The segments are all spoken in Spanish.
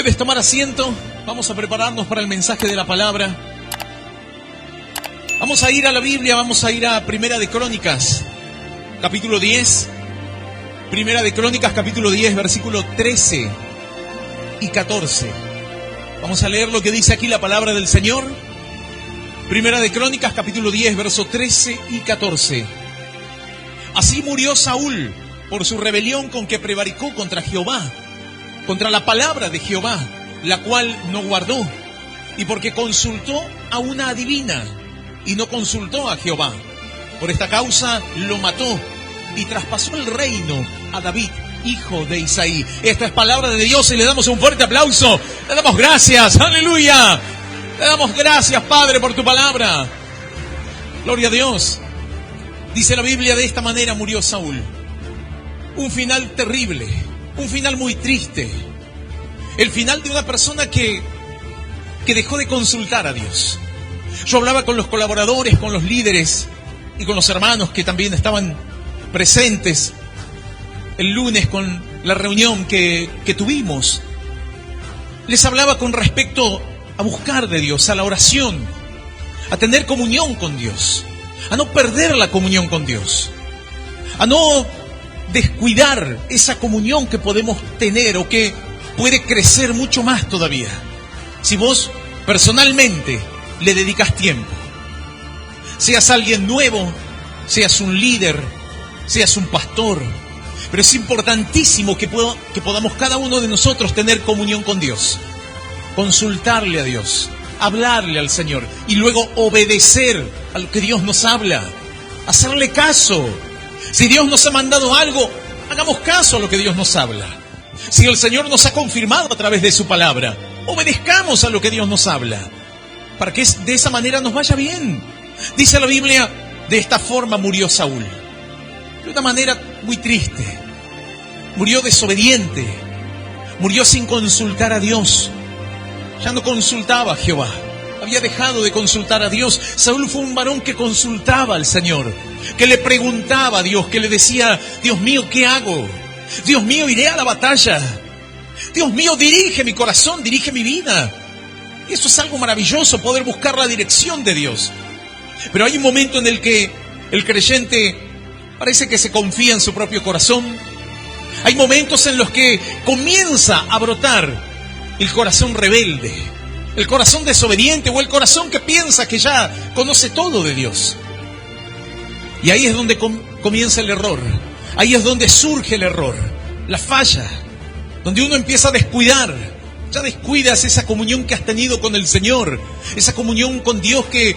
Puedes tomar asiento. Vamos a prepararnos para el mensaje de la palabra. Vamos a ir a la Biblia, vamos a ir a Primera de Crónicas, capítulo 10. Primera de Crónicas, capítulo 10, versículo 13 y 14. Vamos a leer lo que dice aquí la palabra del Señor. Primera de Crónicas, capítulo 10, verso 13 y 14. Así murió Saúl por su rebelión con que prevaricó contra Jehová, contra la palabra de Jehová, la cual no guardó, y porque consultó a una adivina y no consultó a Jehová. Por esta causa lo mató y traspasó el reino a David, hijo de Isaí. Esta es palabra de Dios y le damos un fuerte aplauso. Le damos gracias, aleluya. Le damos gracias, Padre, por tu palabra. Gloria a Dios. Dice la Biblia, de esta manera murió Saúl. Un final terrible, un final muy triste. El final de una persona que dejó de consultar a Dios. Yo hablaba con los colaboradores, con los líderes y con los hermanos que también estaban presentes el lunes con la reunión que tuvimos. Les hablaba con respecto a buscar de Dios, a la oración, a tener comunión con Dios, a no perder la comunión con Dios, a no descuidar esa comunión que podemos tener o que puede crecer mucho más todavía si vos personalmente le dedicas tiempo. Seas alguien nuevo, seas un líder, seas un pastor, pero es importantísimo que podamos cada uno de nosotros tener comunión con Dios, consultarle a Dios, hablarle al Señor y luego obedecer a lo que Dios nos habla, hacerle caso. Si Dios nos ha mandado algo, hagamos caso a lo que Dios nos habla. Si el Señor nos ha confirmado a través de su palabra, obedezcamos a lo que Dios nos habla, para que de esa manera nos vaya bien. Dice la Biblia, de esta forma murió Saúl. De una manera muy triste. Murió desobediente. Murió sin consultar a Dios. Ya no consultaba a Jehová. Había dejado de consultar a Dios. Saúl fue un varón que consultaba al Señor, que le preguntaba a Dios, que le decía: Dios mío, ¿qué hago? Dios mío, iré a la batalla. Dios mío, dirige mi corazón, dirige mi vida. Y eso es algo maravilloso, poder buscar la dirección de Dios. Pero hay un momento en el que el creyente parece que se confía en su propio corazón. Hay momentos en los que comienza a brotar el corazón rebelde, el corazón desobediente o el corazón que piensa que ya conoce todo de Dios. Y ahí es donde comienza el error. Ahí es donde surge el error, la falla, donde uno empieza a descuidar. Ya descuidas esa comunión que has tenido con el Señor, esa comunión con Dios que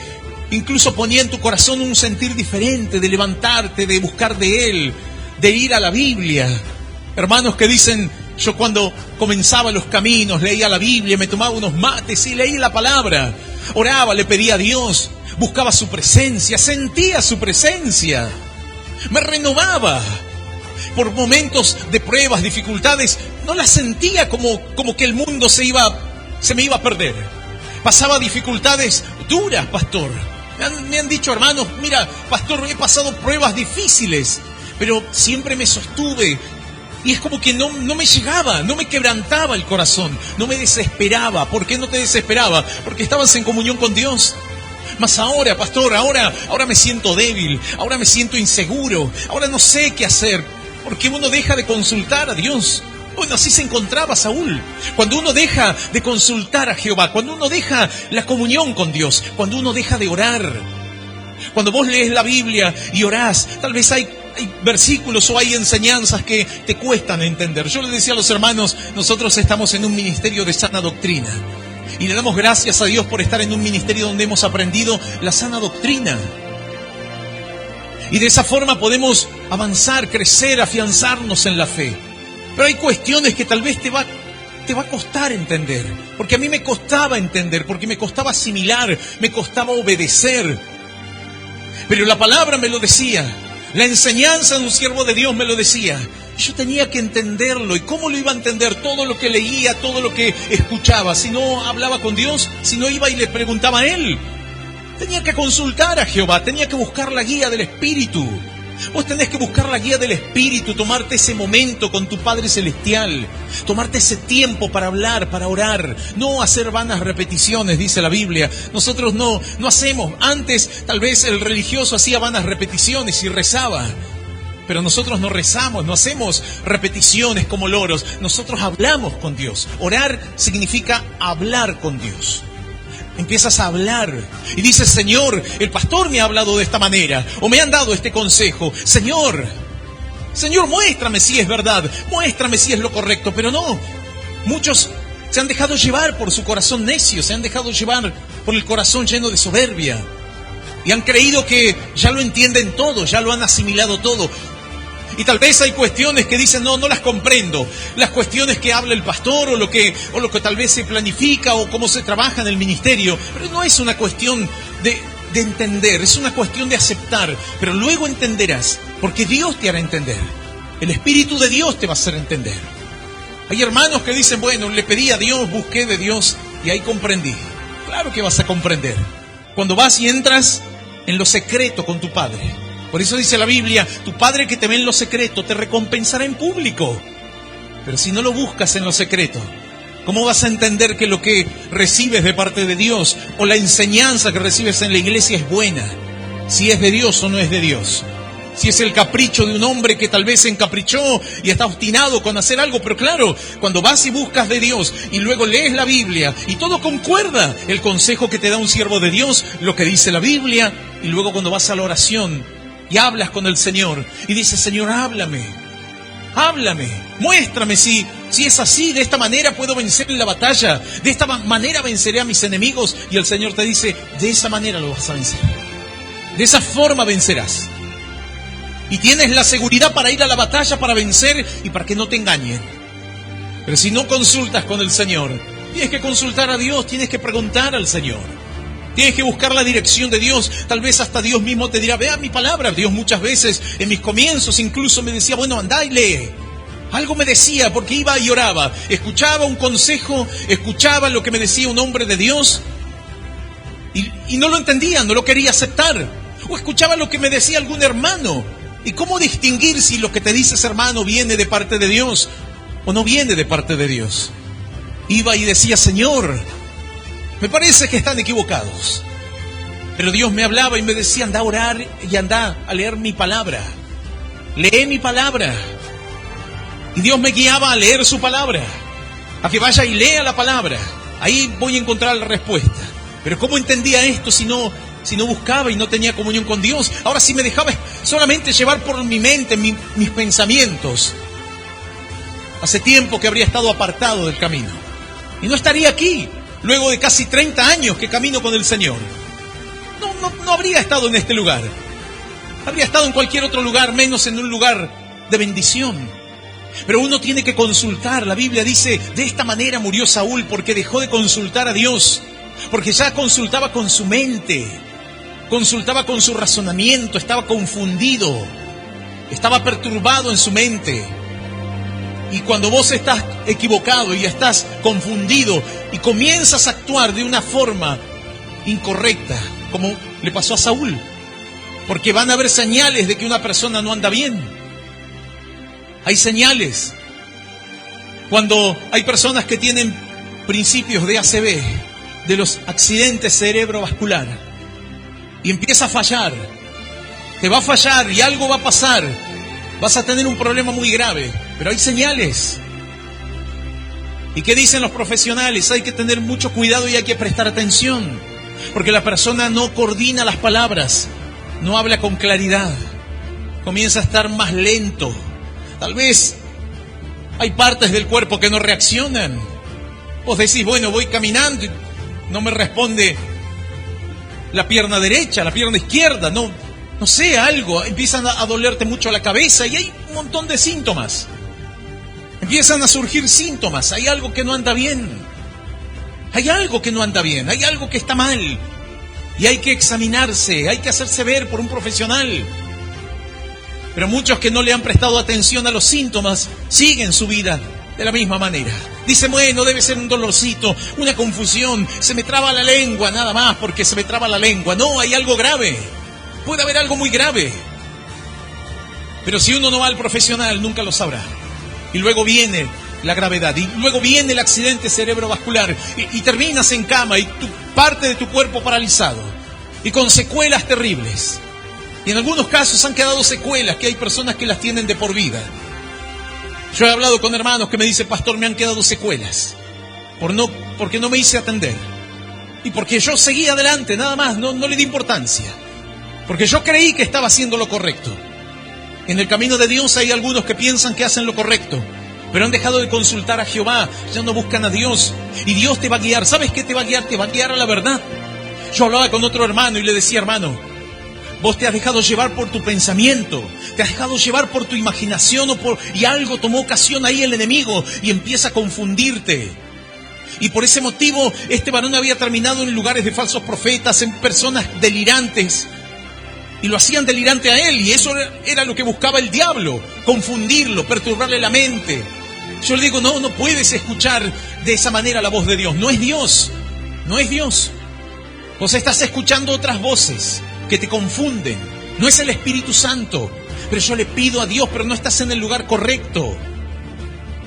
incluso ponía en tu corazón un sentir diferente, de levantarte, de buscar de Él, de ir a la Biblia. Hermanos que dicen: yo cuando comenzaba los caminos leía la Biblia, me tomaba unos mates y leía la palabra, oraba, le pedía a Dios, buscaba su presencia, sentía su presencia, me renovaba. Por momentos de pruebas, dificultades, no las sentía como que el mundo se me iba a perder. Pasaba dificultades duras, pastor. Me han dicho hermanos: mira, pastor, he pasado pruebas difíciles, pero siempre me sostuve. Y es como que no me llegaba, no me quebrantaba el corazón, no me desesperaba. ¿Por qué no te desesperaba? Porque estabas en comunión con Dios. Mas ahora, pastor, ahora me siento débil, ahora me siento inseguro, ahora no sé qué hacer. Porque uno deja de consultar a Dios. Bueno, así se encontraba Saúl. Cuando uno deja de consultar a Jehová, cuando uno deja la comunión con Dios, cuando uno deja de orar. Cuando vos lees la Biblia y orás, tal vez hay versículos o hay enseñanzas que te cuestan entender. Yo les decía a los hermanos, nosotros estamos en un ministerio de sana doctrina. Y le damos gracias a Dios por estar en un ministerio donde hemos aprendido la sana doctrina. Y de esa forma podemos avanzar, crecer, afianzarnos en la fe. Pero hay cuestiones que tal vez te va a costar entender. Porque a mí me costaba entender, porque me costaba asimilar, me costaba obedecer. Pero la palabra me lo decía. La enseñanza de un siervo de Dios me lo decía. Yo tenía que entenderlo. ¿Y cómo lo iba a entender? Todo lo que leía, todo lo que escuchaba. Si no hablaba con Dios, si no iba y le preguntaba a Él. Tenía que consultar a Jehová, tenía que buscar la guía del Espíritu. Vos tenés que buscar la guía del Espíritu, tomarte ese momento con tu Padre Celestial, tomarte ese tiempo para hablar, para orar, no hacer vanas repeticiones, dice la Biblia. Nosotros no hacemos. Antes tal vez el religioso hacía vanas repeticiones y rezaba, pero nosotros no rezamos, no hacemos repeticiones como loros. Nosotros hablamos con Dios. Orar significa hablar con Dios. Empiezas a hablar y dices: Señor, el pastor me ha hablado de esta manera, o me han dado este consejo. Señor, muéstrame si es verdad, muéstrame si es lo correcto. Pero no, muchos se han dejado llevar por su corazón necio, se han dejado llevar por el corazón lleno de soberbia, y han creído que ya lo entienden todo, ya lo han asimilado todo. Y tal vez hay cuestiones que dicen: no las comprendo. Las cuestiones que habla el pastor, o lo que tal vez se planifica, o cómo se trabaja en el ministerio. Pero no es una cuestión de entender, es una cuestión de aceptar. Pero luego entenderás, porque Dios te hará entender. El Espíritu de Dios te va a hacer entender. Hay hermanos que dicen: bueno, le pedí a Dios, busqué de Dios y ahí comprendí. Claro que vas a comprender cuando vas y entras en lo secreto con tu Padre. Por eso dice la Biblia: tu Padre que te ve en lo secreto te recompensará en público. Pero si no lo buscas en lo secreto, ¿cómo vas a entender que lo que recibes de parte de Dios, o la enseñanza que recibes en la iglesia, es buena? Si es de Dios o no es de Dios. Si es el capricho de un hombre que tal vez se encaprichó y está obstinado con hacer algo. Pero claro, cuando vas y buscas de Dios y luego lees la Biblia y todo concuerda, el consejo que te da un siervo de Dios, lo que dice la Biblia, y luego cuando vas a la oración y hablas con el Señor y dices: Señor, háblame, muéstrame si es así, de esta manera puedo vencer en la batalla, de esta manera venceré a mis enemigos. Y el Señor te dice: de esa manera lo vas a vencer, de esa forma vencerás. Y tienes la seguridad para ir a la batalla, para vencer y para que no te engañen. Pero si no consultas con el Señor, tienes que consultar a Dios, tienes que preguntar al Señor. Tienes que buscar la dirección de Dios. Tal vez hasta Dios mismo te dirá: vea mi palabra. Dios muchas veces en mis comienzos incluso me decía: bueno, andá y lee. Algo me decía, porque iba y oraba. Escuchaba un consejo, escuchaba lo que me decía un hombre de Dios y no lo entendía, no lo quería aceptar. O escuchaba lo que me decía algún hermano. ¿Y cómo distinguir si lo que te dice ese hermano viene de parte de Dios o no viene de parte de Dios? Iba y decía: Señor, me parece que están equivocados. Pero Dios me hablaba y me decía: anda a orar y anda a leer mi palabra. Lee mi palabra. Y Dios me guiaba a leer su palabra, a que vaya y lea la palabra. Ahí voy a encontrar la respuesta. Pero ¿cómo entendía esto si no buscaba y no tenía comunión con Dios? Ahora sí me dejaba solamente llevar por mi mente, mis pensamientos. Hace tiempo que habría estado apartado del camino. Y no estaría aquí. Luego de casi 30 años que camino con el Señor, no habría estado en este lugar. Habría estado en cualquier otro lugar, menos en un lugar de bendición. Pero uno tiene que consultar. La Biblia dice: de esta manera murió Saúl, porque dejó de consultar a Dios. Porque ya consultaba con su mente, consultaba con su razonamiento, estaba confundido, estaba perturbado en su mente. Y cuando vos estás equivocado y estás confundido y comienzas a actuar de una forma incorrecta, como le pasó a Saúl, porque van a haber señales de que una persona no anda bien. Hay señales. Cuando hay personas que tienen principios de ACV, de los accidentes cerebrovascular, y empieza a fallar, te va a fallar y algo va a pasar, vas a tener un problema muy grave. Pero hay señales. ¿Y qué dicen los profesionales? Hay que tener mucho cuidado y hay que prestar atención, porque la persona no coordina las palabras, no habla con claridad, comienza a estar más lento. Tal vez hay partes del cuerpo que no reaccionan. Vos decís: bueno, voy caminando y no me responde la pierna derecha, la pierna izquierda, no sé, algo. Empiezan a dolerte mucho la cabeza y hay un montón de síntomas. Empiezan a surgir síntomas. Hay algo que no anda bien. Hay algo que no anda bien. Hay algo que está mal. Y hay que examinarse, hay que hacerse ver por un profesional. Pero muchos que no le han prestado atención a los síntomas siguen su vida de la misma manera. Dicen: bueno, debe ser un dolorcito, una confusión, se me traba la lengua, nada más porque se me traba la lengua. No, hay algo grave. Puede haber algo muy grave. Pero si uno no va al profesional, nunca lo sabrá. Y luego viene la gravedad, y luego viene el accidente cerebrovascular, y terminas en cama, y parte de tu cuerpo paralizado, y con secuelas terribles. Y en algunos casos han quedado secuelas que hay personas que las tienen de por vida. Yo he hablado con hermanos que me dicen: pastor, me han quedado secuelas, porque no me hice atender. Y porque yo seguí adelante, nada más, no le di importancia. Porque yo creí que estaba haciendo lo correcto. En el camino de Dios hay algunos que piensan que hacen lo correcto, pero han dejado de consultar a Jehová, ya no buscan a Dios. Y Dios te va a guiar. ¿Sabes qué te va a guiar? Te va a guiar a la verdad. Yo hablaba con otro hermano y le decía: hermano, vos te has dejado llevar por tu pensamiento, te has dejado llevar por tu imaginación y algo tomó ocasión ahí el enemigo y empieza a confundirte. Y por ese motivo este varón había terminado en lugares de falsos profetas, en personas delirantes. Y lo hacían delirante a él, y eso era lo que buscaba el diablo: confundirlo, perturbarle la mente. Yo le digo: no puedes escuchar de esa manera la voz de Dios. No es Dios, no es Dios. Vos estás escuchando otras voces que te confunden. No es el Espíritu Santo. Pero yo le pido a Dios, pero no estás en el lugar correcto.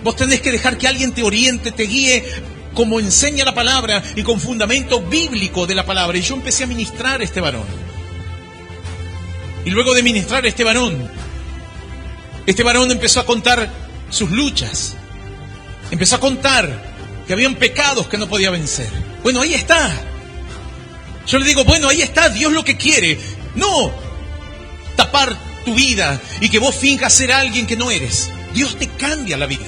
Vos tenés que dejar que alguien te oriente, te guíe, como enseña la palabra y con fundamento bíblico de la palabra. Y yo empecé a ministrar a este varón. Y luego de ministrar a este varón empezó a contar sus luchas. Empezó a contar que habían pecados que no podía vencer. Bueno, ahí está. Yo le digo: bueno, ahí está, Dios lo que quiere. No tapar tu vida y que vos finjas ser alguien que no eres. Dios te cambia la vida.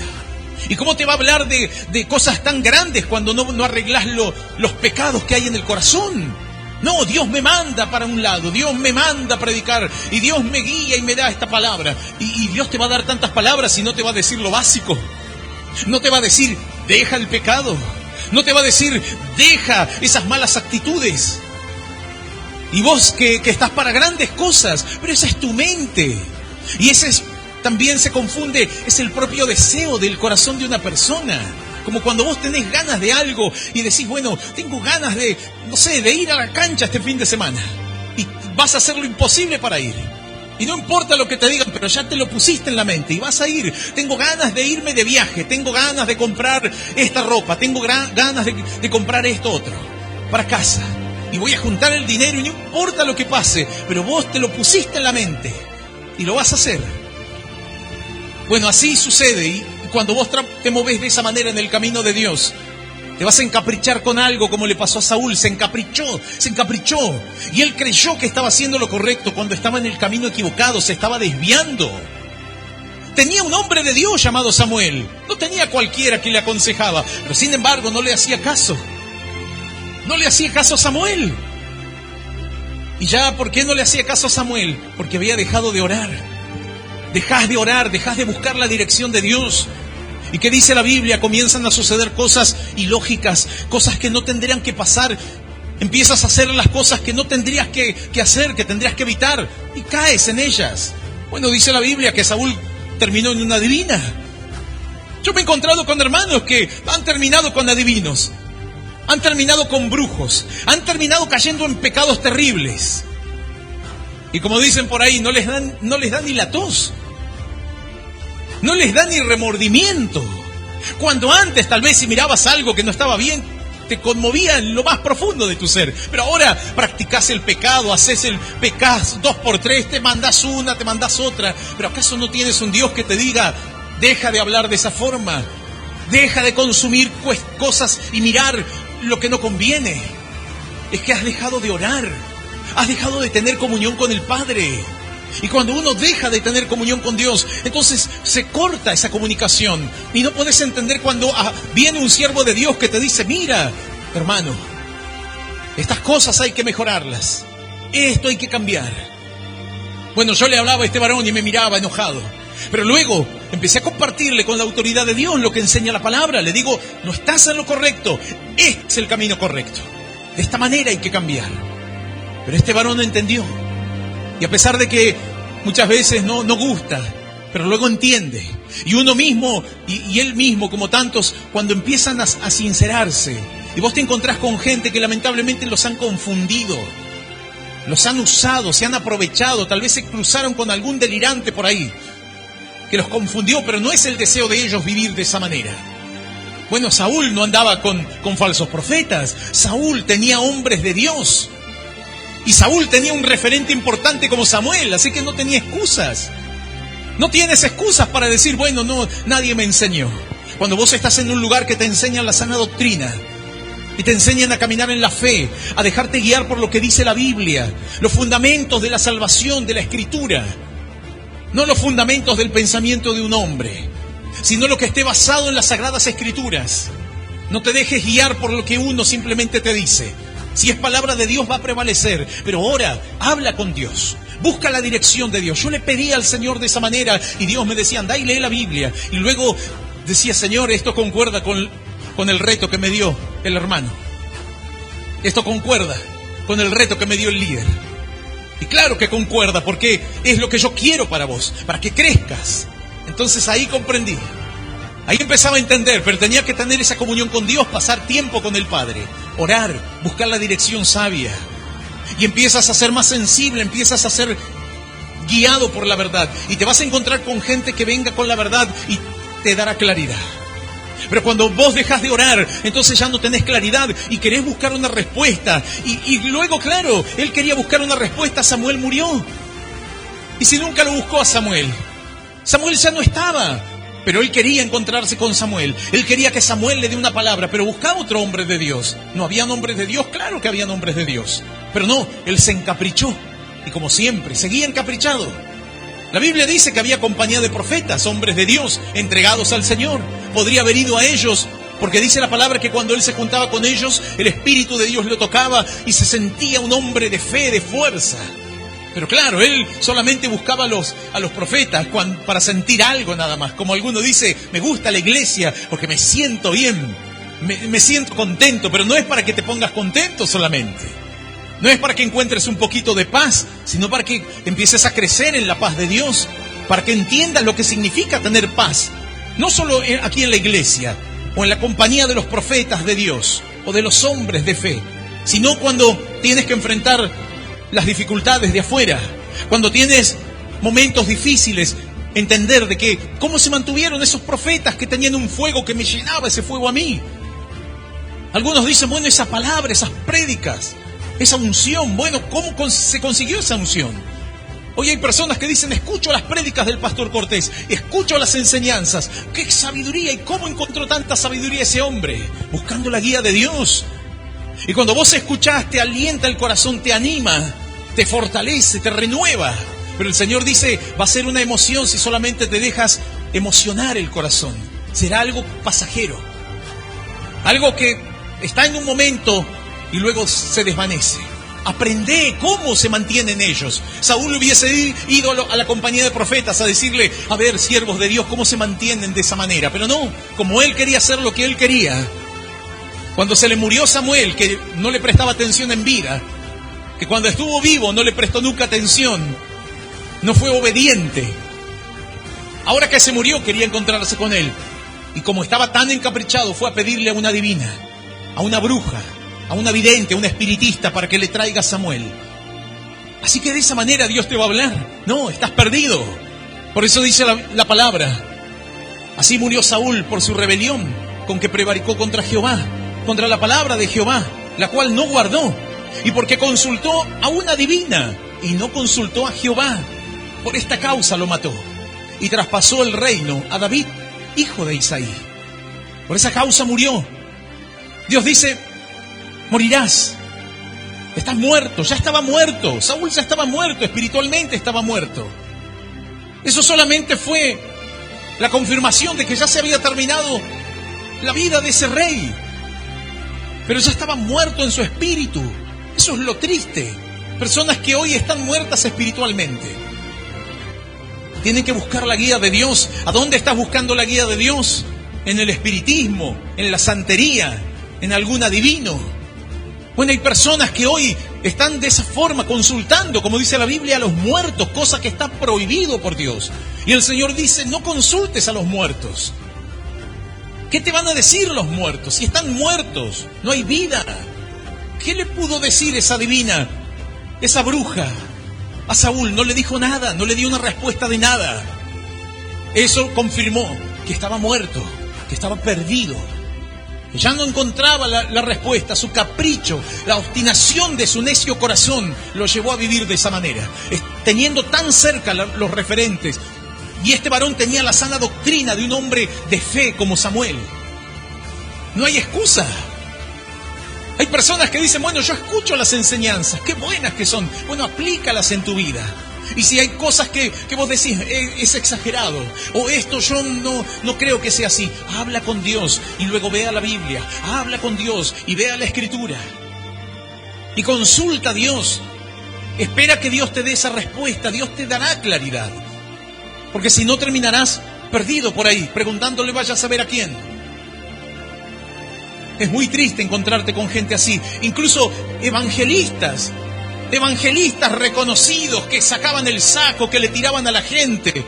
¿Y cómo te va a hablar de cosas tan grandes cuando no arreglas los pecados que hay en el corazón? No, Dios me manda para un lado, Dios me manda a predicar, y Dios me guía y me da esta palabra. Y Dios te va a dar tantas palabras y no te va a decir lo básico. No te va a decir: deja el pecado. No te va a decir: deja esas malas actitudes. Y vos que estás para grandes cosas, pero esa es tu mente. Y también se confunde, es el propio deseo del corazón de una persona. Como cuando vos tenés ganas de algo y decís: bueno, tengo ganas de ir a la cancha este fin de semana. Y vas a hacer lo imposible para ir. Y no importa lo que te digan, pero ya te lo pusiste en la mente y vas a ir. Tengo ganas de irme de viaje, tengo ganas de comprar esta ropa, tengo ganas de comprar esto otro para casa. Y voy a juntar el dinero y no importa lo que pase, pero vos te lo pusiste en la mente y lo vas a hacer. Bueno, así sucede, y cuando vos te movés de esa manera en el camino de Dios, te vas a encaprichar con algo, como le pasó a Saúl. Se encaprichó, y él creyó que estaba haciendo lo correcto cuando estaba en el camino equivocado, se estaba desviando. Tenía un hombre de Dios llamado Samuel, no tenía cualquiera que le aconsejaba, pero sin embargo no le hacía caso. No le hacía caso a Samuel. ¿Y ya por qué no le hacía caso a Samuel? Porque había dejado de orar. Dejás de orar, dejás de buscar la dirección de Dios. ¿Y qué dice la Biblia? Comienzan a suceder cosas ilógicas, cosas que no tendrían que pasar. Empiezas a hacer las cosas que no tendrías que hacer, que tendrías que evitar, y caes en ellas. Bueno, dice la Biblia que Saúl terminó en una adivina. Yo me he encontrado con hermanos que han terminado con adivinos, han terminado con brujos, han terminado cayendo en pecados terribles. Y como dicen por ahí, no les da ni la tos, no les da ni remordimiento. Cuando antes tal vez si mirabas algo que no estaba bien, te conmovía en lo más profundo de tu ser. Pero ahora practicás el pecado, pecás 2 por 3, te mandás una, te mandás otra. ¿Pero acaso no tienes un Dios que te diga: deja de hablar de esa forma, deja de consumir cosas y mirar lo que no conviene? Es que has dejado de orar, has dejado de tener comunión con el Padre. Y cuando uno deja de tener comunión con Dios, entonces se corta esa comunicación. Y no puedes entender cuando viene un siervo de Dios que te dice: mira, hermano, estas cosas hay que mejorarlas, esto hay que cambiar. Bueno, yo le hablaba a este varón y me miraba enojado. Pero luego empecé a compartirle con la autoridad de Dios lo que enseña la palabra. Le digo: no estás en lo correcto, este es el camino correcto. De esta manera hay que cambiar. Pero este varón no entendió. Y a pesar de que muchas veces no gusta, pero luego entiende. Y uno mismo, y él mismo, como tantos, cuando empiezan a sincerarse, y vos te encontrás con gente que lamentablemente los han confundido. Los han usado, se han aprovechado, tal vez se cruzaron con algún delirante por ahí que los confundió, pero no es el deseo de ellos vivir de esa manera. Bueno, Saúl no andaba con falsos profetas. Saúl tenía hombres de Dios. Y Saúl tenía un referente importante como Samuel, así que no tenía excusas. No tienes excusas para decir, bueno, no, nadie me enseñó. Cuando vos estás en un lugar que te enseñan la sana doctrina y te enseñan a caminar en la fe, a dejarte guiar por lo que dice la Biblia, los fundamentos de la salvación, de la Escritura, no los fundamentos del pensamiento de un hombre, sino lo que esté basado en las Sagradas Escrituras. No te dejes guiar por lo que uno simplemente te dice. Si es palabra de Dios va a prevalecer, pero ora, habla con Dios, busca la dirección de Dios. Yo le pedí al Señor de esa manera y Dios me decía, anda y lee la Biblia. Y luego decía, Señor, esto concuerda con el reto que me dio el hermano. Esto concuerda con el reto que me dio el líder. Y claro que concuerda, porque es lo que yo quiero para vos, para que crezcas. Entonces ahí comprendí. Ahí empezaba a entender, pero tenía que tener esa comunión con Dios, pasar tiempo con el Padre, orar, buscar la dirección sabia. Y empiezas a ser más sensible, empiezas a ser guiado por la verdad. Y te vas a encontrar con gente que venga con la verdad y te dará claridad. Pero cuando vos dejás de orar, entonces ya no tenés claridad y querés buscar una respuesta. Y luego, claro, él quería buscar una respuesta, Samuel murió. Y si nunca lo buscó a Samuel, Samuel ya no estaba. Pero él quería encontrarse con Samuel. Él quería que Samuel le dé una palabra, pero buscaba otro hombre de Dios. ¿No había hombres de Dios? Claro que había hombres de Dios. Pero no, él se encaprichó. Y como siempre, seguía encaprichado. La Biblia dice que había compañía de profetas, hombres de Dios, entregados al Señor. Podría haber ido a ellos, porque dice la palabra que cuando él se juntaba con ellos, el Espíritu de Dios lo tocaba y se sentía un hombre de fe, de fuerza. Pero claro, él solamente buscaba a los profetas para sentir algo nada más. Como alguno dice, me gusta la iglesia porque me siento bien, me siento contento, pero no es para que te pongas contento solamente. No es para que encuentres un poquito de paz, sino para que empieces a crecer en la paz de Dios, para que entiendas lo que significa tener paz. No solo aquí en la iglesia, o en la compañía de los profetas de Dios, o de los hombres de fe, sino cuando tienes que enfrentar las dificultades de afuera, cuando tienes momentos difíciles, entender de que cómo se mantuvieron esos profetas que tenían un fuego que me llenaba ese fuego a mí. Algunos dicen, bueno, esa palabra, esas prédicas, esa unción, bueno, ¿cómo se consiguió esa unción? Hoy hay personas que dicen, escucho las prédicas del pastor Cortés, escucho las enseñanzas, qué sabiduría y cómo encontró tanta sabiduría ese hombre, buscando la guía de Dios. Y cuando vos escuchás, te alienta el corazón, te anima, te fortalece, te renueva. Pero el Señor dice, va a ser una emoción si solamente te dejas emocionar el corazón. Será algo pasajero. Algo que está en un momento y luego se desvanece. Aprende cómo se mantienen ellos. Saúl hubiese ido a la compañía de profetas a decirle, a ver, siervos de Dios, cómo se mantienen de esa manera. Pero no, como él quería hacer lo que él quería. Cuando se le murió Samuel, que no le prestaba atención en vida, que cuando estuvo vivo no le prestó nunca atención, no fue obediente. Ahora que se murió quería encontrarse con él. Y como estaba tan encaprichado, fue a pedirle a una divina, a una bruja, a una vidente, a una espiritista para que le traiga a Samuel. Así que de esa manera Dios te va a hablar. No, estás perdido. Por eso dice la palabra. Así murió Saúl por su rebelión, con que prevaricó contra Jehová, contra la palabra de Jehová, la cual no guardó, y porque consultó a una divina y no consultó a Jehová. Por esta causa lo mató y traspasó el reino a David, hijo de Isaí. Por esa causa murió. Dios dice, morirás, estás muerto. Ya estaba muerto, Saúl ya estaba muerto, espiritualmente estaba muerto. Eso solamente fue la confirmación de que ya se había terminado la vida de ese rey. Pero ya estaba muerto en su espíritu. Eso es lo triste. Personas que hoy están muertas espiritualmente. Tienen que buscar la guía de Dios. ¿A dónde estás buscando la guía de Dios? En el espiritismo, en la santería, en algún adivino. Bueno, hay personas que hoy están de esa forma consultando, como dice la Biblia, a los muertos, cosa que está prohibido por Dios. Y el Señor dice, no consultes a los muertos. ¿Qué te van a decir los muertos? Si están muertos, no hay vida. ¿Qué le pudo decir esa divina esa bruja a Saúl no le dijo nada, no le dio una respuesta de nada. Eso confirmó que estaba muerto, que estaba perdido. Ya no encontraba la respuesta. Su capricho, la obstinación de su necio corazón lo llevó a vivir de esa manera, teniendo tan cerca los referentes. Y este varón tenía la sana doctrina de un hombre de fe como Samuel. No hay excusa. Hay personas que dicen, bueno, yo escucho las enseñanzas, qué buenas que son. Bueno, aplícalas en tu vida. Y si hay cosas que vos decís, es exagerado, o esto yo no creo que sea así, habla con Dios y luego vea la Biblia, habla con Dios y vea la Escritura. Y consulta a Dios, espera que Dios te dé esa respuesta, Dios te dará claridad. Porque si no terminarás perdido por ahí, preguntándole vaya a saber a quién. Es muy triste encontrarte con gente así, incluso evangelistas reconocidos que sacaban el saco, que le tiraban a la gente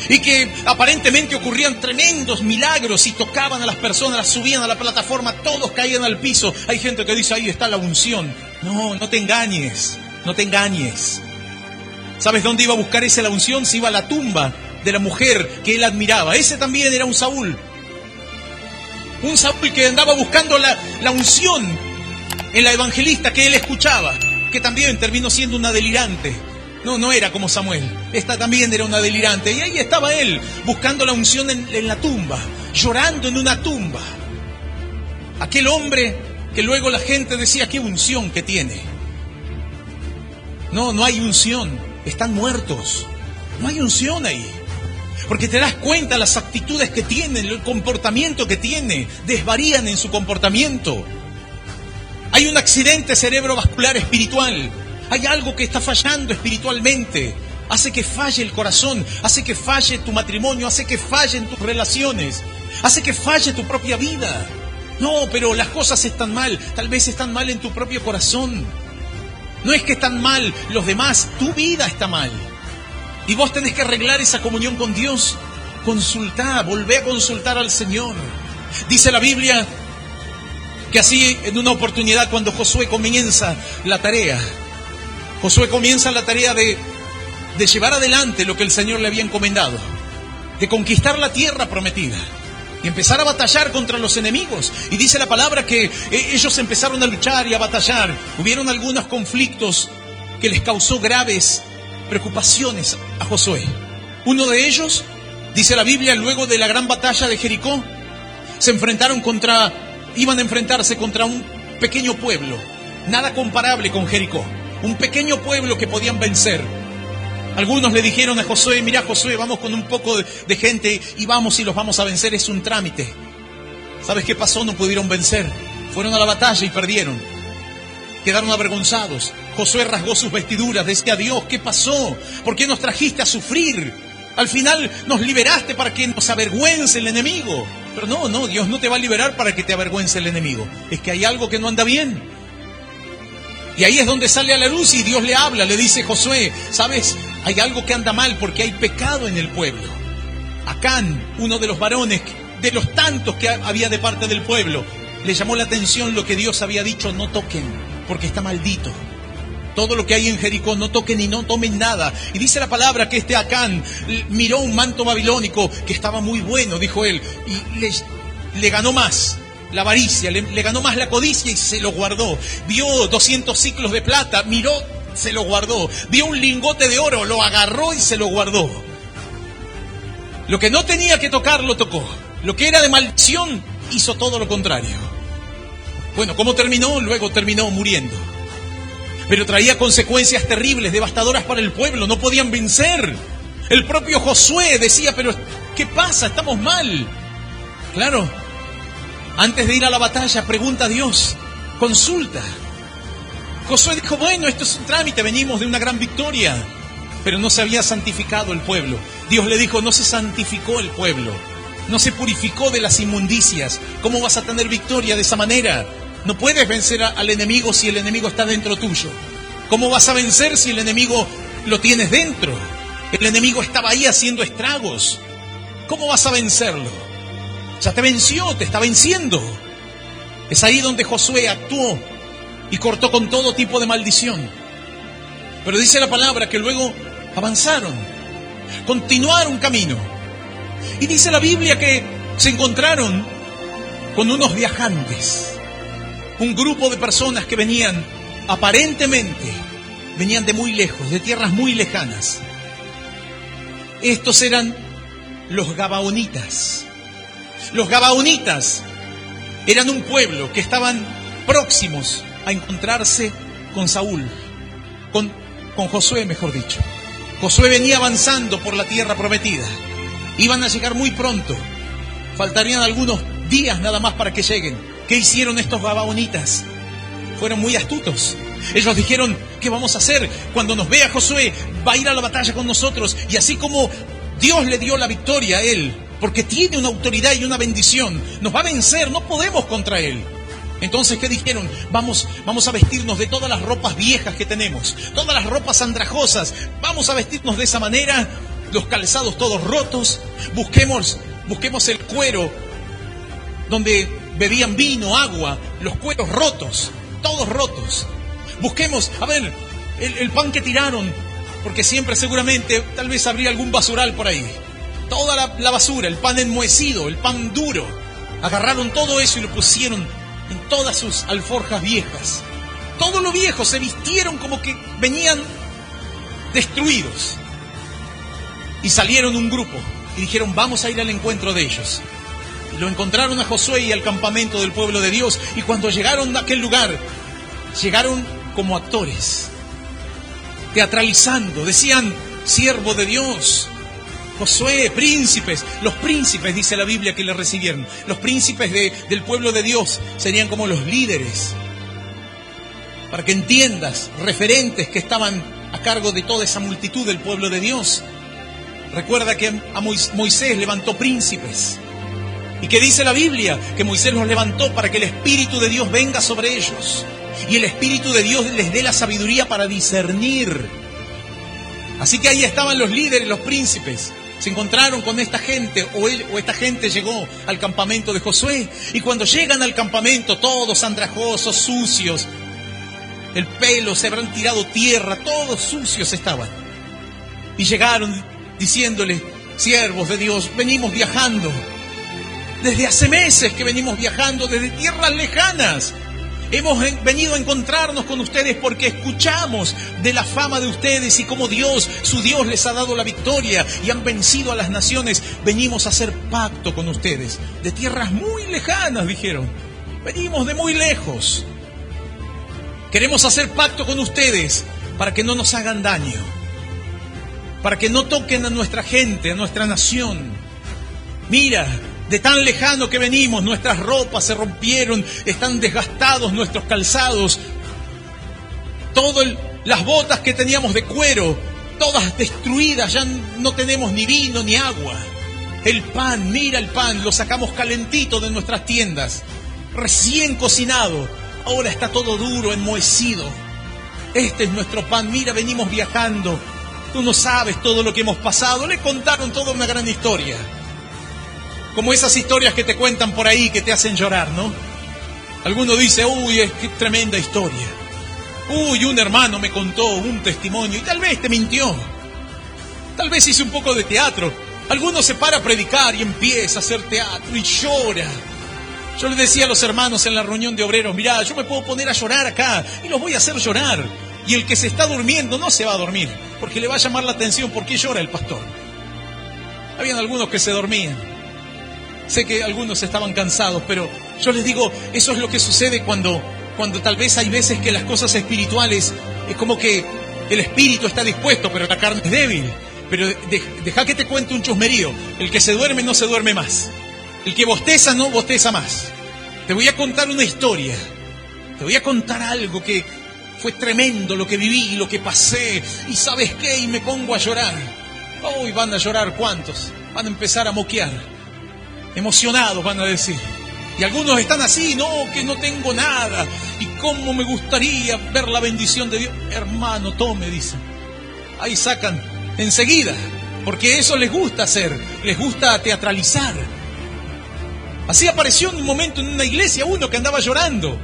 y que aparentemente ocurrían tremendos milagros y tocaban a las personas, las subían a la plataforma, todos caían al piso. Hay gente que dice, ahí está la unción. No te engañes, no te engañes. ¿Sabes dónde iba a buscar la unción? Se iba a la tumba de la mujer que él admiraba. Ese también era un Saúl. Un Saúl que andaba buscando la unción en la evangelista que él escuchaba, que también terminó siendo una delirante. No era como Samuel. Esta también era una delirante. Y ahí estaba él, buscando la unción en la tumba, llorando en una tumba. Aquel hombre que luego la gente decía, qué unción que tiene. No hay unción. Están muertos. No hay unción ahí. Porque te das cuenta las actitudes que tienen, el comportamiento que tiene, desvarían en su comportamiento. Hay un accidente cerebrovascular espiritual. Hay algo que está fallando espiritualmente. Hace que falle el corazón, hace que falle tu matrimonio, hace que fallen tus relaciones, hace que falle tu propia vida. No, pero las cosas están mal. Tal vez están mal en tu propio corazón. No es que están mal los demás, tu vida está mal. Y vos tenés que arreglar esa comunión con Dios. Consultá, volvé a consultar al Señor. Dice la Biblia que así en una oportunidad cuando Josué comienza la tarea, de llevar adelante lo que el Señor le había encomendado, de conquistar la tierra prometida y empezar a batallar contra los enemigos. Y dice la palabra que ellos empezaron a luchar y a batallar. Hubieron algunos conflictos que les causó graves preocupaciones a Josué. Uno de ellos, dice la Biblia, luego de la gran batalla de Jericó, iban a enfrentarse contra un pequeño pueblo, nada comparable con Jericó, un pequeño pueblo que podían vencer. Algunos le dijeron a Josué, mira Josué, vamos con un poco de gente y vamos y los vamos a vencer, es un trámite. ¿Sabes qué pasó? No pudieron vencer, fueron a la batalla y perdieron. Quedaron avergonzados. Josué rasgó sus vestiduras, decía, Dios, ¿qué pasó? ¿Por qué nos trajiste a sufrir? Al final nos liberaste para que nos avergüence el enemigo. Pero no, Dios no te va a liberar para que te avergüence el enemigo. Es que hay algo que no anda bien. Y ahí es donde sale a la luz y Dios le habla, le dice, Josué, ¿sabes? Hay algo que anda mal porque hay pecado en el pueblo. Acán, uno de los varones, de los tantos que había de parte del pueblo, le llamó la atención lo que Dios había dicho, no toquen, porque está maldito. Todo lo que hay en Jericó, no toquen y no tomen nada. Y dice la palabra que Acán miró un manto babilónico que estaba muy bueno, dijo él, y le ganó más la avaricia, le ganó más la codicia y se lo guardó. Vio 200 ciclos de plata, miró, se lo guardó. Vio un lingote de oro, lo agarró y se lo guardó. Lo que no tenía que tocar, lo tocó. Lo que era de maldición, hizo todo lo contrario. Bueno, ¿cómo terminó? Luego terminó muriendo. Pero traía consecuencias terribles, devastadoras para el pueblo. No podían vencer. El propio Josué decía, pero ¿qué pasa? Estamos mal. Claro, antes de ir a la batalla, pregunta a Dios, consulta. Josué dijo, bueno, esto es un trámite, venimos de una gran victoria. Pero no se había santificado el pueblo. Dios le dijo, no se santificó el pueblo. No se purificó de las inmundicias. ¿Cómo vas a tener victoria de esa manera? No puedes vencer al enemigo si el enemigo está dentro tuyo. ¿Cómo vas a vencer si el enemigo lo tienes dentro? El enemigo estaba ahí haciendo estragos. ¿Cómo vas a vencerlo? Ya te venció, te está venciendo. Es ahí donde Josué actuó y cortó con todo tipo de maldición. Pero dice la palabra que luego avanzaron, continuaron camino. Y dice la Biblia que se encontraron con unos viajantes, un grupo de personas que venían, aparentemente, venían de muy lejos, de tierras muy lejanas. Estos eran los Gabaonitas. Los Gabaonitas eran un pueblo que estaban próximos a encontrarse con Saúl, con Josué, mejor dicho. Josué venía avanzando por la tierra prometida. Iban a llegar muy pronto. Faltarían algunos días nada más para que lleguen. ¿Qué hicieron estos Gabaonitas? Fueron muy astutos. Ellos dijeron, ¿qué vamos a hacer? Cuando nos vea Josué, va a ir a la batalla con nosotros. Y así como Dios le dio la victoria a él, porque tiene una autoridad y una bendición, nos va a vencer, no podemos contra él. Entonces, ¿qué dijeron? Vamos a vestirnos de todas las ropas viejas que tenemos, todas las ropas andrajosas. Vamos a vestirnos de esa manera, los calzados todos rotos. Busquemos el cuero donde bebían vino, agua, los cueros rotos, todos rotos. Busquemos, el pan que tiraron, porque siempre seguramente, tal vez habría algún basural por ahí. Toda la basura, el pan enmohecido, el pan duro. Agarraron todo eso y lo pusieron en todas sus alforjas viejas. Todo lo viejo, se vistieron como que venían destruidos. Y salieron un grupo y dijeron, vamos a ir al encuentro de ellos. Y lo encontraron a Josué y al campamento del pueblo de Dios. Y cuando llegaron a aquel lugar, llegaron como actores, teatralizando. Decían, siervo de Dios, Josué, príncipes. Los príncipes, dice la Biblia, que le recibieron. Los príncipes del pueblo de Dios serían como los líderes. Para que entiendas, referentes que estaban a cargo de toda esa multitud del pueblo de Dios. Recuerda que a Moisés levantó príncipes. Y que dice la Biblia que Moisés los levantó para que el Espíritu de Dios venga sobre ellos. Y el Espíritu de Dios les dé la sabiduría para discernir. Así que ahí estaban los líderes, los príncipes. Se encontraron con esta gente, o esta gente llegó al campamento de Josué. Y cuando llegan al campamento, todos andrajosos, sucios, el pelo, se habrán tirado tierra, todos sucios estaban. Y llegaron diciéndole, siervos de Dios, venimos viajando. Desde hace meses que venimos viajando, desde tierras lejanas. Hemos venido a encontrarnos con ustedes porque escuchamos de la fama de ustedes y cómo Dios, su Dios, les ha dado la victoria y han vencido a las naciones. Venimos a hacer pacto con ustedes. De tierras muy lejanas, dijeron. Venimos de muy lejos. Queremos hacer pacto con ustedes para que no nos hagan daño. Para que no toquen a nuestra gente, a nuestra nación. Mira, de tan lejano que venimos, nuestras ropas se rompieron, están desgastados nuestros calzados. Las botas que teníamos de cuero, todas destruidas, ya no tenemos ni vino ni agua. El pan, mira el pan, lo sacamos calentito de nuestras tiendas, recién cocinado, ahora está todo duro, enmohecido. Este es nuestro pan, mira, venimos viajando, tú no sabes todo lo que hemos pasado. Le contaron toda una gran historia. Como esas historias que te cuentan por ahí que te hacen llorar, ¿no? Alguno dice, uy, qué tremenda historia. Uy, un hermano me contó un testimonio y tal vez te mintió. Tal vez hice un poco de teatro. Alguno se para a predicar y empieza a hacer teatro y llora. Yo le decía a los hermanos en la reunión de obreros, mirá, yo me puedo poner a llorar acá y los voy a hacer llorar. Y el que se está durmiendo no se va a dormir, porque le va a llamar la atención por qué llora el pastor. Habían algunos que se dormían. Sé que algunos estaban cansados, pero yo les digo, eso es lo que sucede cuando tal vez hay veces que las cosas espirituales, es como que el espíritu está dispuesto, pero la carne es débil. Pero deja que te cuente un chusmerío. El que se duerme no se duerme más. El que bosteza no bosteza más. Te voy a contar una historia. Te voy a contar algo que fue tremendo, lo que viví, lo que pasé. Y ¿sabes qué? Y me pongo a llorar. Hoy van a llorar, ¿cuántos? Van a empezar a moquear. Emocionados van a decir. Y algunos están así, no, que no tengo nada. Y cómo me gustaría ver la bendición de Dios. Hermano, tome, dicen. Ahí sacan enseguida, porque eso les gusta hacer, les gusta teatralizar. Así apareció en un momento en una iglesia uno que andaba llorando.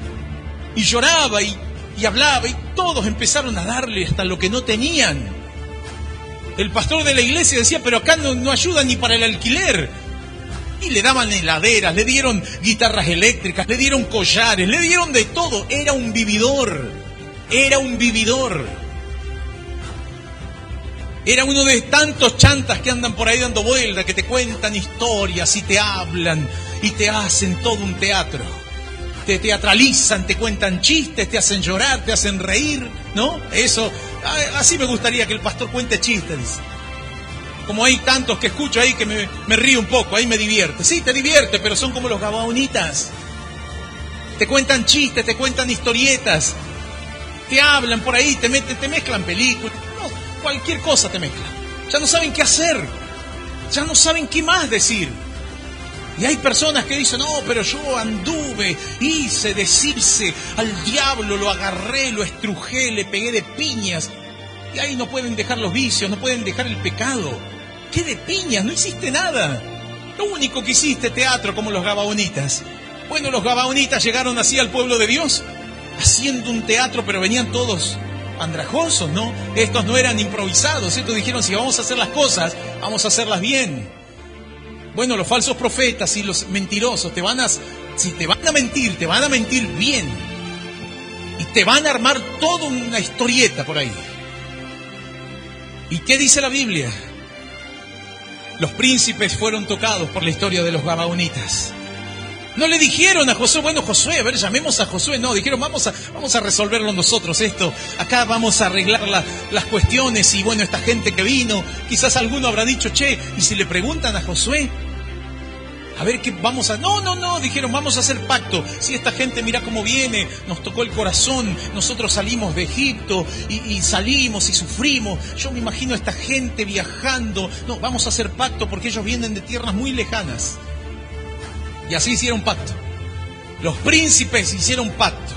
Y lloraba y y hablaba y todos empezaron a darle hasta lo que no tenían. El pastor de la iglesia decía, pero acá no ayuda ni para el alquiler. Y le daban heladeras, le dieron guitarras eléctricas, le dieron collares, le dieron de todo. Era un vividor. Era un vividor. Era uno de tantos chantas que andan por ahí dando vueltas, que te cuentan historias y te hablan y te hacen todo un teatro. Te teatralizan, te cuentan chistes, te hacen llorar, te hacen reír, ¿no? Eso, así me gustaría que el pastor cuente chistes, dice. Como hay tantos que escucho ahí que me río un poco, ahí me divierte. Sí, te divierte, pero son como los gabaonitas. Te cuentan chistes, te cuentan historietas, te hablan por ahí, te mezclan películas. No, cualquier cosa te mezclan. Ya no saben qué hacer, ya no saben qué más decir. Y hay personas que dicen, no, pero yo anduve, hice, deshice, al diablo lo agarré, lo estrujé, le pegué de piñas. Y ahí no pueden dejar los vicios, no pueden dejar el pecado. ¿Qué de piñas? No hiciste nada. Lo único que hiciste, teatro, como los gabaonitas. Bueno, los gabaonitas llegaron así al pueblo de Dios, haciendo un teatro, pero venían todos andrajosos, ¿no? Estos no eran improvisados, estos dijeron, si vamos a hacer las cosas, vamos a hacerlas bien. Bueno, los falsos profetas y los mentirosos, si te van a mentir bien. Y te van a armar toda una historieta por ahí. ¿Y qué dice la Biblia? Los príncipes fueron tocados por la historia de los gabaonitas. No le dijeron a Josué, bueno, Josué, a ver, llamemos a Josué. No, dijeron, vamos a resolverlo nosotros esto. Acá vamos a arreglar las cuestiones. Y bueno, esta gente que vino, quizás alguno habrá dicho, che, y si le preguntan a Josué, a ver qué vamos a... No, dijeron, vamos a hacer pacto. Si esta gente mira cómo viene, nos tocó el corazón, nosotros salimos de Egipto y salimos y sufrimos. Yo me imagino a esta gente viajando. No, vamos a hacer pacto porque ellos vienen de tierras muy lejanas. Y así hicieron pacto. Los príncipes hicieron pacto.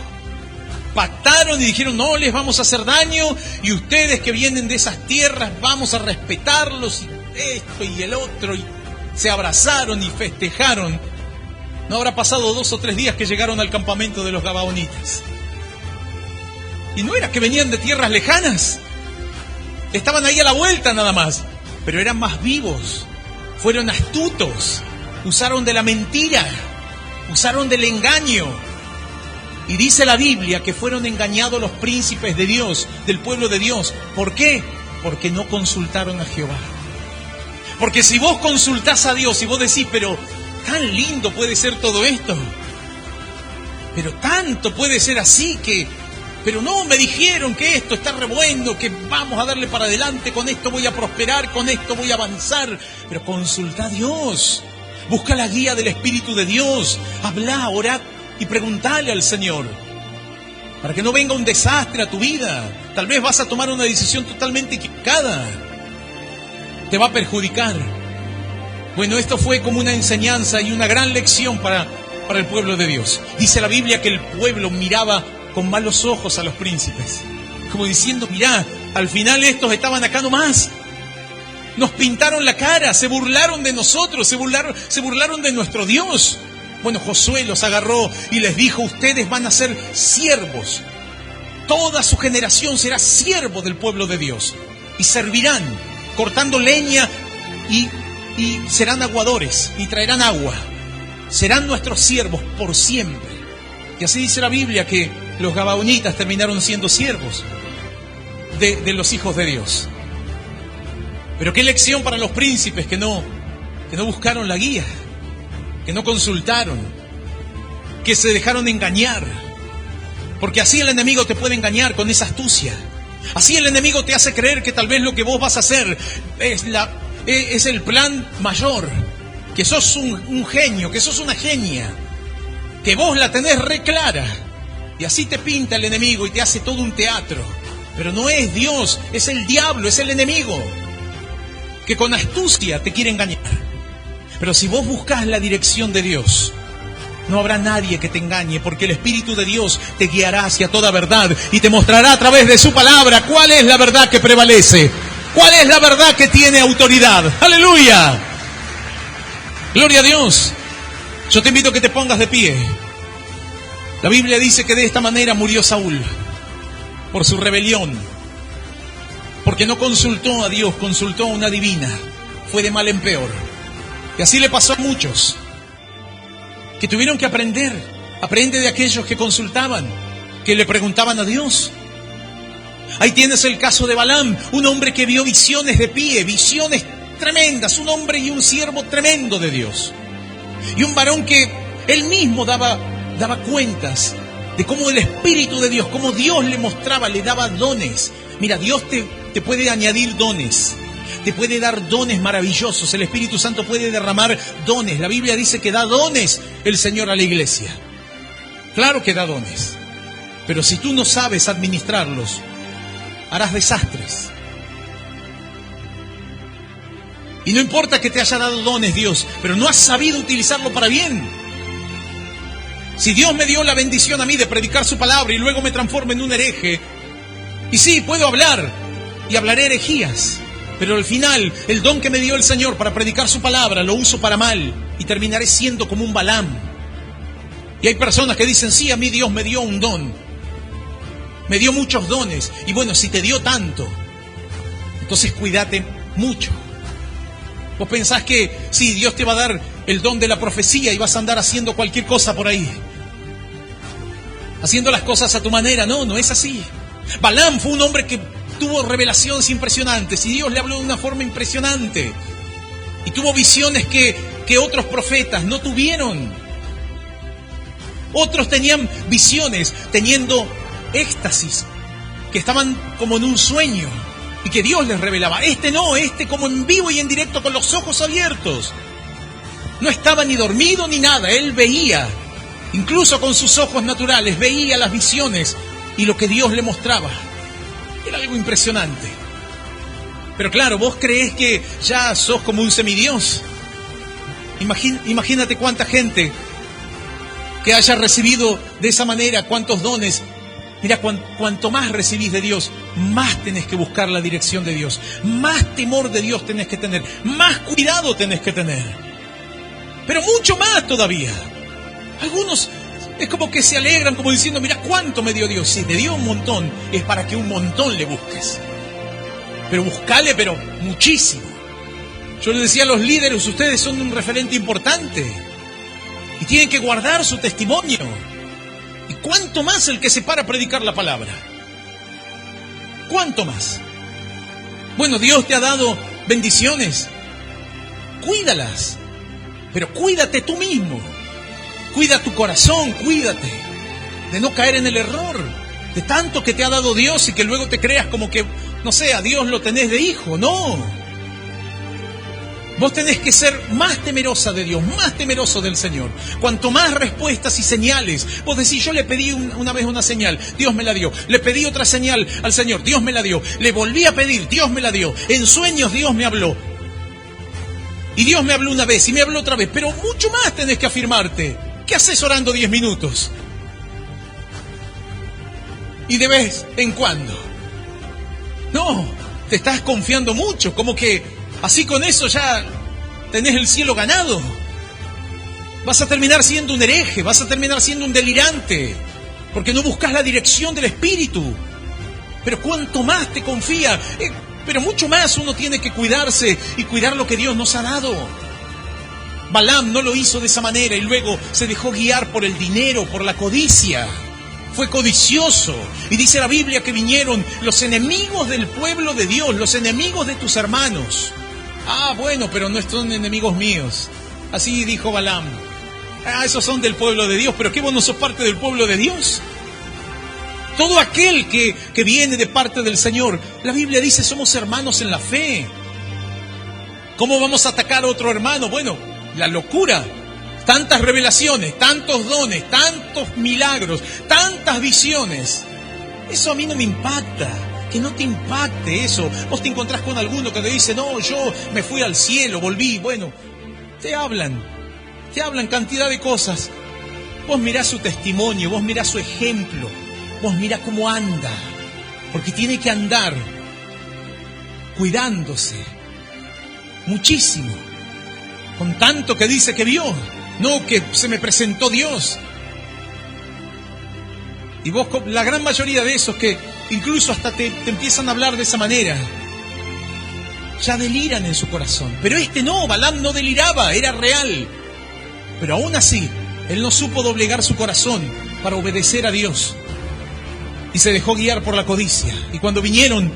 Pactaron y dijeron, no les vamos a hacer daño, y ustedes que vienen de esas tierras vamos a respetarlos, y esto y el otro, y se abrazaron y festejaron. No habrá pasado 2 o 3 días que llegaron al campamento de los gabaonitas. Y no era que venían de tierras lejanas. Estaban ahí a la vuelta nada más. Pero eran más vivos. Fueron astutos. Usaron de la mentira. Usaron del engaño. Y dice la Biblia que fueron engañados los príncipes de Dios, del pueblo de Dios. ¿Por qué? Porque no consultaron a Jehová. Porque si vos consultás a Dios y vos decís, pero tan lindo puede ser todo esto, pero tanto puede ser así pero no, me dijeron que esto está re bueno, que vamos a darle para adelante, con esto voy a prosperar, con esto voy a avanzar. Pero consultá a Dios, busca la guía del Espíritu de Dios, hablá, orá y preguntale al Señor, para que no venga un desastre a tu vida. Tal vez vas a tomar una decisión totalmente equivocada. Te va a perjudicar. Bueno, esto fue como una enseñanza y una gran lección para el pueblo de Dios. Dice la Biblia que el pueblo miraba con malos ojos a los príncipes, como diciendo, mirá, al final estos estaban acá nomás. Nos pintaron la cara, se burlaron de nosotros, se burlaron de nuestro Dios. Bueno, Josué los agarró y les dijo, ustedes van a ser siervos. Toda su generación será siervo del pueblo de Dios. Y servirán cortando leña y serán aguadores y traerán agua. Serán nuestros siervos por siempre. Y así dice la Biblia que los gabaonitas terminaron siendo siervos de los hijos de Dios. Pero qué lección para los príncipes que no buscaron la guía, que no consultaron, que se dejaron engañar. Porque así el enemigo te puede engañar con esa astucia. Así el enemigo te hace creer que tal vez lo que vos vas a hacer es el plan mayor, que sos un genio, que sos una genia, que vos la tenés re clara. Y así te pinta el enemigo y te hace todo un teatro. Pero no es Dios, es el diablo, es el enemigo, que con astucia te quiere engañar. Pero si vos buscás la dirección de Dios, no habrá nadie que te engañe, porque el Espíritu de Dios te guiará hacia toda verdad y te mostrará a través de su palabra cuál es la verdad que prevalece, cuál es la verdad que tiene autoridad. ¡Aleluya! ¡Gloria a Dios! Yo te invito a que te pongas de pie. La Biblia dice que de esta manera murió Saúl. por su rebelión. Porque no consultó a Dios, consultó a una divina. Fue de mal en peor. Y así le pasó a muchos que tuvieron que aprender. Aprende de aquellos que consultaban, que le preguntaban a Dios. Ahí tienes el caso de Balaam, un hombre que vio visiones de pie, visiones tremendas, un hombre y un siervo tremendo de Dios. Y un varón que él mismo daba cuentas de cómo el Espíritu de Dios, cómo Dios le mostraba, le daba dones. Mira, Dios te puede añadir dones, te puede dar dones maravillosos. El Espíritu Santo puede derramar dones. La Biblia dice que da dones el Señor a la iglesia. Claro que da dones, pero si tú no sabes administrarlos, harás desastres. Y no importa que te haya dado dones Dios, pero no has sabido utilizarlo para bien. Si Dios me dio la bendición a mí de predicar su palabra y luego me transforma en un hereje, y sí, puedo hablar y hablaré herejías, pero al final el don que me dio el Señor para predicar su palabra lo uso para mal y terminaré siendo como un Balaam. Y hay personas que dicen, sí, a mí Dios me dio un don, me dio muchos dones. Y bueno, si te dio tanto, entonces cuídate mucho. Vos pensás que sí, Dios te va a dar el don de la profecía y vas a andar haciendo cualquier cosa por ahí, haciendo las cosas a tu manera. No, no es así. Balaam fue un hombre que tuvo revelaciones impresionantes y Dios le habló de una forma impresionante. Y tuvo visiones que otros profetas no tuvieron. Otros tenían visiones, teniendo éxtasis, que estaban como en un sueño y que Dios les revelaba. Este no, este como en vivo y en directo con los ojos abiertos. No estaba ni dormido ni nada, él veía, incluso con sus ojos naturales, veía las visiones y lo que Dios le mostraba. Era algo impresionante. Pero claro, vos creés que ya sos como un semidios. Imagínate cuánta gente que haya recibido de esa manera, cuántos dones. Mira, cuanto más recibís de Dios, más tenés que buscar la dirección de Dios, más temor de Dios tenés que tener, más cuidado tenés que tener. Pero mucho más todavía. Algunos es como que se alegran, como diciendo, mira cuánto me dio Dios. Si te dio un montón, es para que un montón le busques. Pero buscale, pero muchísimo. Yo les decía a los líderes, ustedes son un referente importante y tienen que guardar su testimonio. ¿Y cuánto más el que se para a predicar la palabra? ¿Cuánto más? Bueno, Dios te ha dado bendiciones. Cuídalas. Pero cuídate tú mismo. Cuida tu corazón, cuídate de no caer en el error de tanto que te ha dado Dios y que luego te creas como que, no sé, a Dios lo tenés de hijo. No. Vos tenés que ser más temerosa de Dios, más temeroso del Señor. Cuanto más respuestas y señales. Vos decís, yo le pedí una vez una señal, Dios me la dio. Le pedí otra señal al Señor, Dios me la dio. Le volví a pedir, Dios me la dio. En sueños Dios me habló. Y Dios me habló una vez y me habló otra vez. Pero mucho más tenés que afirmarte. ¿Qué haces orando 10 minutos? Y de vez en cuando. No, te estás confiando mucho, como que así con eso ya tenés el cielo ganado. Vas a terminar siendo un hereje, vas a terminar siendo un delirante, porque no buscas la dirección del Espíritu. Pero cuanto más te confía, pero mucho más uno tiene que cuidarse y cuidar lo que Dios nos ha dado. Balaam no lo hizo de esa manera y luego se dejó guiar por el dinero, por la codicia. Fue codicioso. Y dice la Biblia que vinieron los enemigos del pueblo de Dios, los enemigos de tus hermanos. Ah, bueno, pero no son enemigos míos. Así dijo Balaam. Ah, esos son del pueblo de Dios, pero ¿qué vos no sos parte del pueblo de Dios? Todo aquel que viene de parte del Señor, la Biblia dice, somos hermanos en la fe. ¿Cómo vamos a atacar a otro hermano? Bueno, la locura. Tantas revelaciones, tantos dones, tantos milagros, tantas visiones. Eso a mí no me impacta. Que no te impacte eso. Vos te encontrás con alguno que te dice, no, yo me fui al cielo, volví. Bueno, te hablan cantidad de cosas. Vos mirá su testimonio, vos mirá su ejemplo, vos mirá cómo anda. Porque tiene que andar cuidándose muchísimo. Con tanto que dice que vio. No, que se me presentó Dios. Y vos, la gran mayoría de esos que incluso hasta te empiezan a hablar de esa manera. Ya deliran en su corazón. Pero no, Balaam no deliraba, era real. Pero aún así, él no supo doblegar su corazón para obedecer a Dios. Y se dejó guiar por la codicia. Y cuando vinieron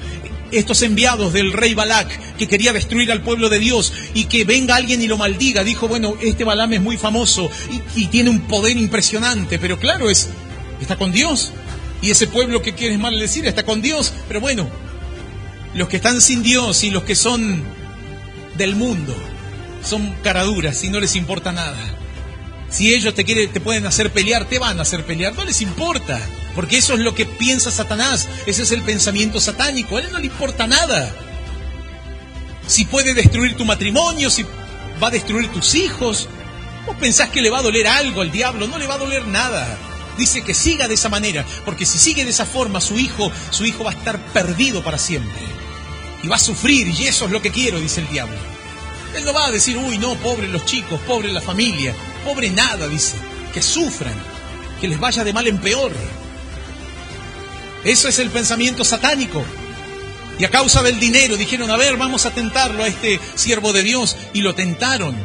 estos enviados del rey Balac, que quería destruir al pueblo de Dios, y que venga alguien y lo maldiga, dijo, bueno, este Balaam es muy famoso y tiene un poder impresionante, pero claro, está con Dios. Y ese pueblo que quieres maldecir está con Dios. Pero bueno, los que están sin Dios y los que son del mundo son caraduras y no les importa nada. Si ellos te pueden hacer pelear, te van a hacer pelear, no les importa, porque eso es lo que piensa Satanás, ese es el pensamiento satánico, a él no le importa nada. Si puede destruir tu matrimonio, si va a destruir tus hijos, ¿vos pensás que le va a doler algo al diablo? No le va a doler nada. Dice que siga de esa manera, porque si sigue de esa forma, su hijo va a estar perdido para siempre. Y va a sufrir, y eso es lo que quiero, dice el diablo. Él no va a decir, uy, no, pobre los chicos, pobre la familia, pobre nada, dice. Que sufran, que les vaya de mal en peor. Eso es el pensamiento satánico. Y a causa del dinero dijeron, a ver, vamos a tentarlo a este siervo de Dios. Y lo tentaron,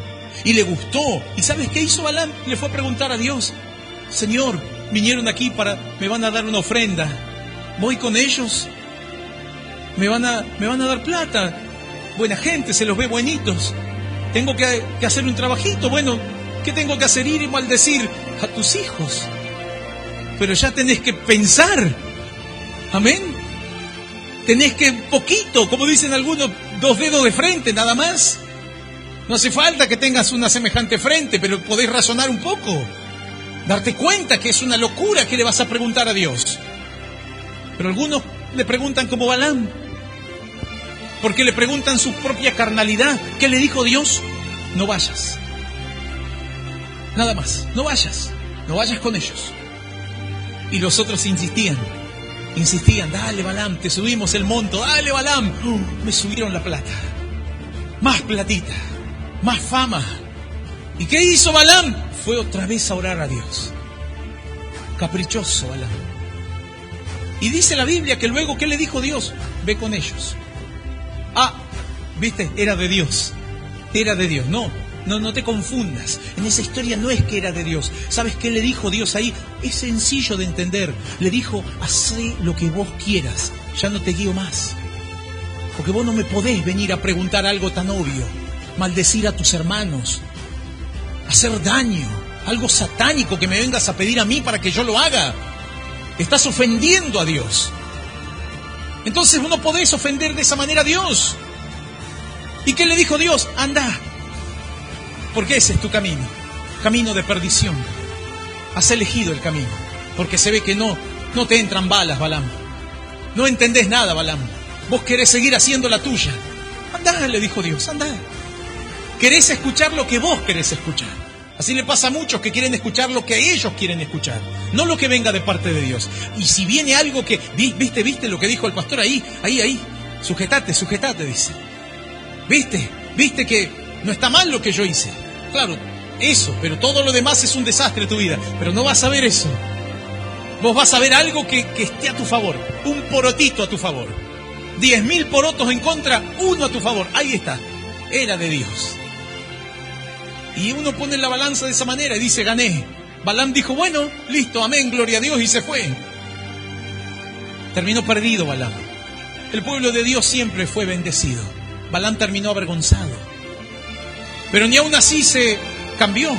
y le gustó. ¿Y sabes qué hizo Balaam? Le fue a preguntar a Dios, Señor, vinieron aquí me van a dar una ofrenda. ¿Voy con ellos? ¿Me van a dar plata? Buena gente, se los ve buenitos. Tengo que hacer un trabajito. Bueno, ¿qué tengo que hacer? Ir y maldecir a tus hijos. Pero ya tenés que pensar. Amén. Tenés que poquito, como dicen algunos, 2 dedos de frente, nada más. No hace falta que tengas una semejante frente, pero podés razonar un poco. Darte cuenta que es una locura que le vas a preguntar a Dios. Pero algunos le preguntan como Balaam, porque le preguntan su propia carnalidad. ¿Qué le dijo Dios? No vayas. Nada más, no vayas con ellos. Y los otros insistían, dale Balaam, te subimos el monto, dale Balaam. Me subieron la plata, más platita, más fama. ¿Y qué hizo Balaam? Fue otra vez a orar a Dios. Caprichoso Balaam. Y dice la Biblia que luego, ¿qué le dijo Dios? Ve con ellos. ¿Viste? Era de Dios. No te confundas. En esa historia no es que era de Dios. ¿Sabes qué le dijo Dios ahí? Es sencillo de entender. Le dijo, hacé lo que vos quieras. Ya no te guío más. Porque vos no me podés venir a preguntar algo tan obvio. Maldecir a tus hermanos. Hacer daño. Algo satánico que me vengas a pedir a mí para que yo lo haga. Estás ofendiendo a Dios. Entonces vos no podés ofender de esa manera a Dios. ¿Y qué le dijo Dios? Anda. Porque ese es tu camino de perdición. Has elegido el camino, porque se ve que no te entran balas, Balaam. No entendés nada, Balaam. Vos querés seguir haciendo la tuya. Andá, le dijo Dios, andá. Querés escuchar lo que vos querés escuchar. Así le pasa a muchos que quieren escuchar lo que ellos quieren escuchar, no lo que venga de parte de Dios. Y si viene algo que, ¿viste lo que dijo el pastor ahí? Sujetate, dice. ¿Viste que no está mal lo que yo hice? Claro, eso, pero todo lo demás es un desastre en tu vida. Pero no vas a ver eso. Vos vas a ver algo que esté a tu favor, un porotito a tu favor. 10.000 porotos en contra, uno a tu favor. Ahí está, era de Dios. Y uno pone la balanza de esa manera y dice, gané. Balaam dijo, bueno, listo, amén, gloria a Dios, y se fue. Terminó perdido Balaam. El pueblo de Dios siempre fue bendecido. Balaam terminó avergonzado. Pero ni aún así se cambió.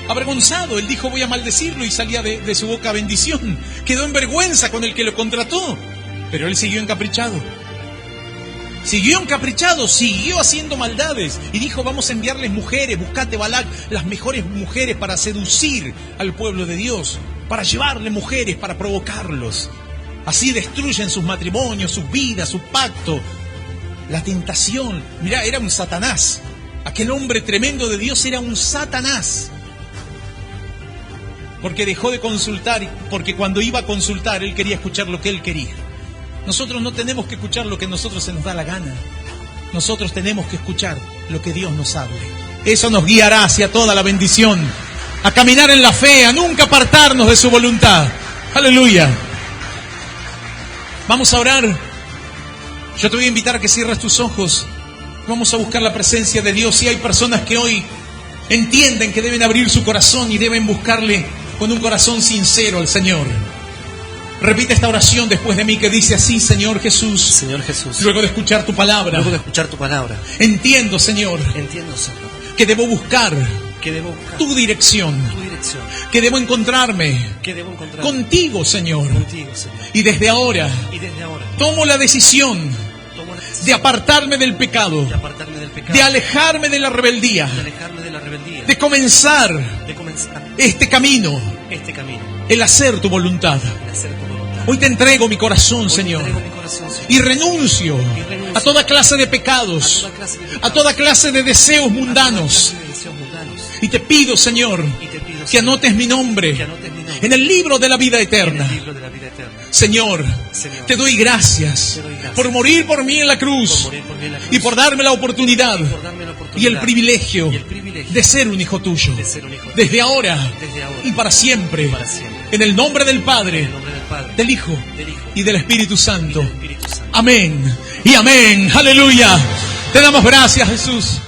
Avergonzado, él dijo, voy a maldecirlo, y salía de su boca bendición. Quedó en vergüenza con el que lo contrató. Pero él siguió encaprichado. Siguió haciendo maldades. Y dijo, vamos a enviarles mujeres, buscate Balac, las mejores mujeres para seducir al pueblo de Dios, para llevarle mujeres, para provocarlos. Así destruyen sus matrimonios, sus vidas, su pacto. La tentación, mirá, era un Satanás. Aquel hombre tremendo de Dios era un Satanás. Porque dejó de consultar, porque cuando iba a consultar, él quería escuchar lo que él quería. Nosotros no tenemos que escuchar lo que a nosotros se nos da la gana. Nosotros tenemos que escuchar lo que Dios nos hable. Eso nos guiará hacia toda la bendición, a caminar en la fe, a nunca apartarnos de su voluntad. Aleluya. Vamos a orar. Yo te voy a invitar a que cierres tus ojos. Vamos a buscar la presencia de Dios. Y hay personas que hoy entienden que deben abrir su corazón y deben buscarle con un corazón sincero al Señor. Repite esta oración después de mí que dice así: Señor Jesús. Señor Jesús. Luego de escuchar tu palabra. Luego de escuchar tu palabra. Entiendo, Señor. Entiendo, Señor. Que debo buscar tu dirección. Que debo encontrarme contigo, Señor. Y desde ahora tomo la decisión de apartarme del pecado, de alejarme de la rebeldía, de comenzar este camino, el hacer tu voluntad. Hoy te entrego mi corazón, Señor, y renuncio a toda clase de pecados, a toda clase de deseos mundanos. Y te pido, Señor, que anotes mi nombre en el libro de la vida eterna. Señor, te doy gracias por morir por mí en la cruz y por darme la oportunidad y el privilegio de ser un hijo tuyo, desde ahora y para siempre, en el nombre del Padre, del Hijo y del Espíritu Santo. Amén y amén. Aleluya. Te damos gracias, Jesús.